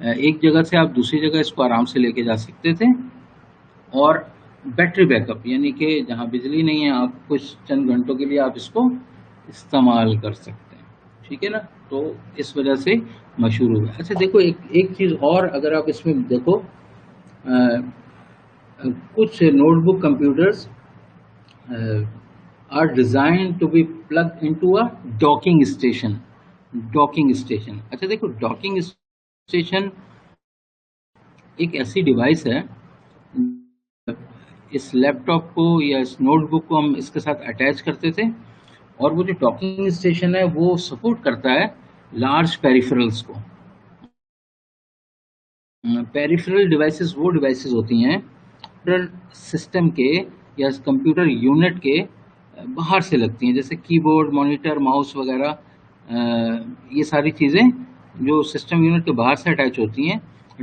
ایک جگہ سے آپ دوسری جگہ اس کو آرام سے لے کے جا سکتے تھے. اور بیٹری بیک اپ یعنی کہ جہاں بجلی نہیں ہے آپ کچھ چند گھنٹوں کے لیے آپ اس کو استعمال کر سکتے ہیں. ٹھیک ہے نا, تو اس وجہ سے مشہور ہو گیا. اچھا دیکھو ایک چیز اور اگر آپ اس میں دیکھو, کچھ notebook computers are designed to be plugged into a docking station. اچھا دیکھو ڈاکنگ اسٹیشن ایک ایسی ڈیوائس ہے, اس لیپ ٹاپ کو یا اس نوٹ بک کو ہم اس کے ساتھ اٹیچ کرتے تھے, اور وہ جو ڈاکنگ اسٹیشن ہے وہ سپورٹ کرتا ہے لارج پیریفرلس کو. پیریفرل ڈیوائسز وہ ڈیوائسز ہوتی ہیں سسٹم کے یا کمپیوٹر یونٹ کے باہر سے لگتی ہیں, جیسے کی بورڈ, مانیٹر, ماؤس وغیرہ. یہ ساری چیزیں جو سسٹم یونٹ کے باہر سے اٹیچ ہوتی ہیں,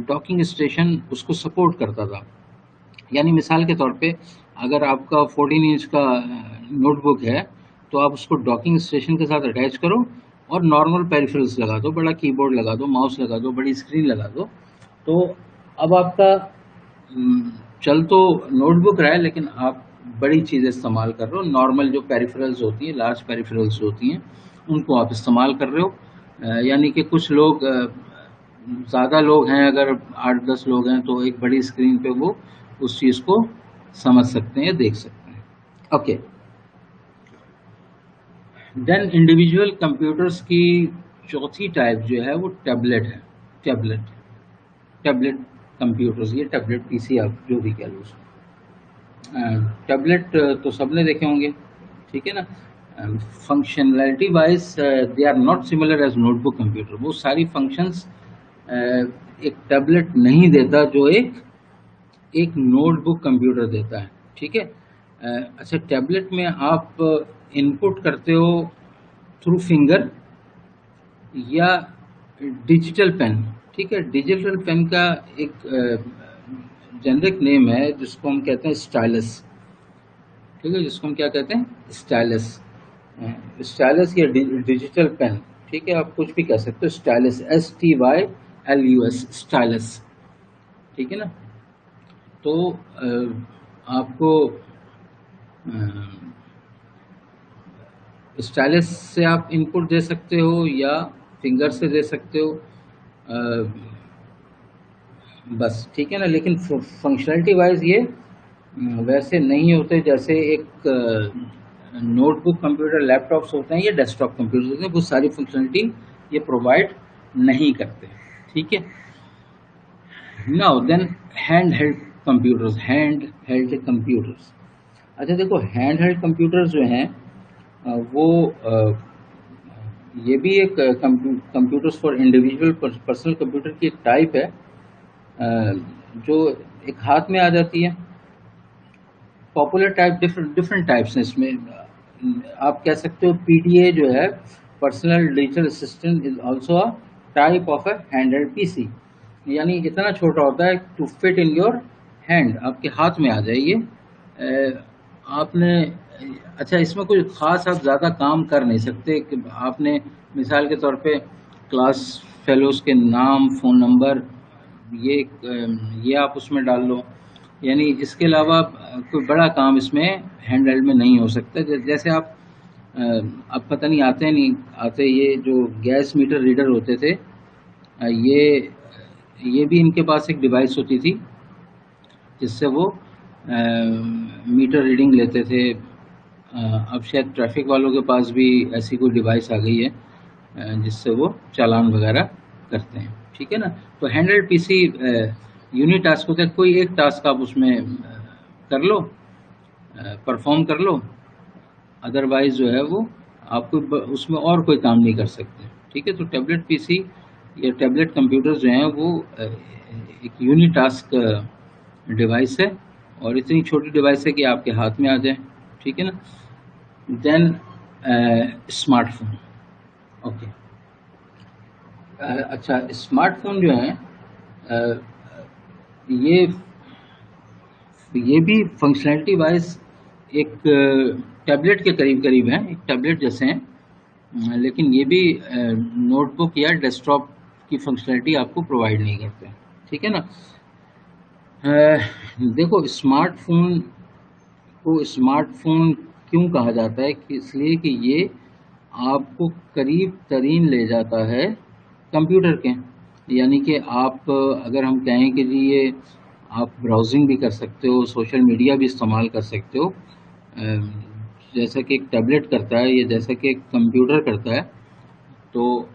ڈاکنگ اسٹیشن اس کو سپورٹ کرتا تھا. یعنی مثال کے طور پہ اگر آپ کا 14 انچ کا نوٹ بک ہے تو آپ اس کو ڈاکنگ اسٹیشن کے ساتھ اٹیچ کرو اور نارمل پیریفرلس لگا دو, بڑا کی بورڈ لگا دو, ماؤس لگا دو, بڑی اسکرین لگا دو, تو اب آپ کا چل تو نوٹ بک رہا ہے لیکن آپ بڑی چیزیں استعمال کر رہے ہو. نارمل جو پیریفرلز ہوتی ہیں, لارج پیریفرلز ہوتی ہیں, ان کو آپ استعمال کر رہے ہو. یعنی کہ کچھ لوگ, زیادہ لوگ ہیں, اگر 8-10 لوگ ہیں تو ایک بڑی اسکرین پہ وہ اس چیز کو سمجھ سکتے ہیں, دیکھ سکتے ہیں. اوکے, دین انڈیویجول کمپیوٹرز کی چوتھی ٹائپ جو ہے وہ ٹیبلٹ ہے. ٹیبلٹ کمپیوٹرز, یہ ٹیبلٹ پی سی آپ جو بھی کہہ لو اس کو. ٹیبلٹ تو سب نے دیکھے ہوں گے, ٹھیک ہے نا. Functionality wise they are not similar as notebook computer. وہ ساری فنکشنز ایک ٹیبلٹ نہیں دیتا جو ایک نوٹ بک کمپیوٹر دیتا ہے. ٹھیک ہے. اچھا, ٹیبلٹ میں آپ ان پٹ کرتے ہو تھرو فنگر یا ڈیجیٹل پین. ٹھیک ہے, ڈیجیٹل پین کا ایک جنرک نیم ہے جس کو ہم کہتے ہیں اسٹائلس. ٹھیک ہے, جس کو ہم کیا کہتے ہیں, اسٹائلس یا ڈیجیٹل پین. ٹھیک ہے, آپ کچھ بھی کہہ سکتے ہو. Styles, STYLUS, styles. ٹھیک ہے نا. تو آپ کو اسٹائلس سے آپ ان پٹ دے سکتے ہو یا فنگر سے دے سکتے ہو, بس. ٹھیک ہے نا. لیکن فنکشنلٹی وائز یہ ویسے نہیں ہوتے جیسے ایک نوٹ بک کمپیوٹر, لیپ ٹاپس ہوتے ہیں یا ڈیسک ٹاپ کمپیوٹر ہوتے ہیں. وہ ساری فنکشنلٹی یہ پرووائڈ نہیں کرتے. ٹھیک ہے. Now then handheld computers. اچھا دیکھو, ہینڈ ہیلڈ کمپیوٹرز جو ہیں وہ یہ بھی ایک computers for individual personal computer کی ایک ٹائپ ہے جو ایک ہاتھ میں آ جاتی ہے. پاپولر ٹائپ ڈفرینٹ ٹائپس ہیں اس میں. آپ کہہ سکتے ہو PDA جو ہے, personal digital assistant, is also a type of a handheld PC. یعنی اتنا چھوٹا ہوتا ہے to fit in your hand, آپ کے ہاتھ میں آ جائے یہ. آپ نے, اچھا اس میں کوئی خاص آپ زیادہ کام کر نہیں سکتے کہ آپ نے مثال کے طور پہ کلاس فیلوز کے نام, فون نمبر, یہ آپ اس میں ڈال لو. یعنی اس کے علاوہ کوئی بڑا کام اس میں ہینڈ ہیلڈ میں نہیں ہو سکتا. جیسے آپ اب پتہ نہیں آتے یہ جو گیس میٹر ریڈر ہوتے تھے, یہ بھی ان کے پاس ایک ڈیوائس ہوتی تھی جس سے وہ میٹر ریڈنگ لیتے تھے. اب شاید ٹریفک والوں کے پاس بھی ایسی کوئی ڈیوائس آ گئی ہے جس سے وہ چالان وغیرہ کرتے ہیں. ٹھیک ہے نا. تو hand held PC uni task ہوتا ہے. کوئی ایک ٹاسک آپ اس میں کر لو, پرفارم کر لو, ادروائز جو ہے وہ آپ کو اس میں اور کوئی کام نہیں کر سکتے. ٹھیک ہے. تو ٹیبلٹ PC یا ٹیبلٹ کمپیوٹر جو ہیں وہ ایک یونی ٹاسک ڈیوائس ہے, اور اتنی چھوٹی ڈیوائس ہے کہ آپ کے ہاتھ میں آ جائے. ٹھیک ہے نا. دین اسمارٹ فون. اوکے. اچھا, اسمارٹ فون جو ہیں یہ بھی فنکشنلٹی وائز ایک ٹیبلٹ کے قریب ہیں, ایک ٹیبلٹ جیسے ہیں, لیکن یہ بھی نوٹ بک یا ڈیسک ٹاپ کی فنکشنلٹی آپ کو پرووائڈ نہیں کرتے. ٹھیک ہے نا. دیکھو اسمارٹ فون کو اسمارٹ فون کیوں کہا جاتا ہے؟ کہ اس لیے کہ یہ آپ کو قریب ترین لے جاتا ہے کمپیوٹر کے. یعنی کہ آپ اگر ہم کہیں کہ جی یہ آپ براؤزنگ بھی کر سکتے ہو، سوشل میڈیا بھی استعمال کر سکتے ہو جیسا کہ ایک ٹیبلٹ کرتا ہے یا جیسا کہ ایک کمپیوٹر کرتا ہے، تو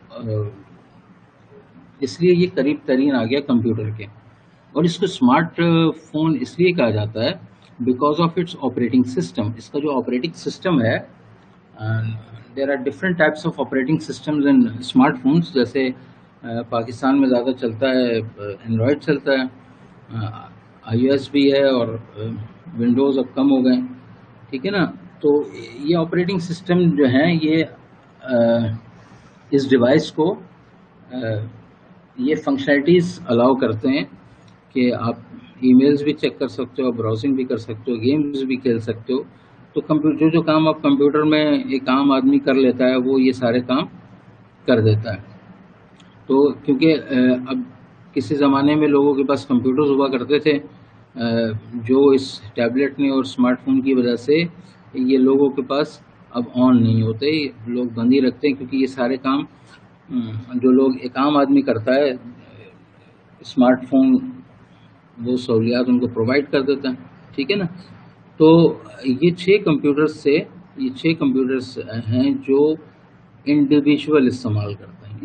اس لیے یہ قریب ترین آ گیا کمپیوٹر کے. اور اس کو اسمارٹ فون اس لیے کہا جاتا ہے because of its operating system. اس کا جو آپریٹنگ سسٹم ہے، there are different types of operating systems in smart phones. جیسے پاکستان میں زیادہ چلتا ہے اینڈرائڈ چلتا ہے، آئی او ایس بھی ہے، اور ونڈوز اب کم ہو گئے. ٹھیک ہے نا. تو یہ آپریٹنگ سسٹم جو ہیں یہ اس ڈیوائس کو یہ فنکشنلٹیز الاؤ کرتے ہیں کہ آپ ای میلز بھی چیک کر سکتے ہو، براؤزنگ بھی کر سکتے ہو، گیمز بھی کھیل سکتے ہو. تو جو کام آپ کمپیوٹر میں ایک عام آدمی کر لیتا ہے وہ یہ سارے کام کر دیتا ہے. تو کیونکہ اب کسی زمانے میں لوگوں کے پاس کمپیوٹرز ہوا کرتے تھے، جو اس ٹیبلٹ نے اور اسمارٹ فون کی وجہ سے یہ لوگوں کے پاس اب آن نہیں ہوتے، لوگ بند ہی رکھتے ہیں. کیونکہ یہ سارے کام جو لوگ ایک عام آدمی کرتا ہے، اسمارٹ فون وہ سہولیات ان کو پرووائڈ کر دیتا ہے. ٹھیک ہے نا. تو یہ 6 کمپیوٹرز ہیں جو انڈیویجول استعمال کرتے ہیں.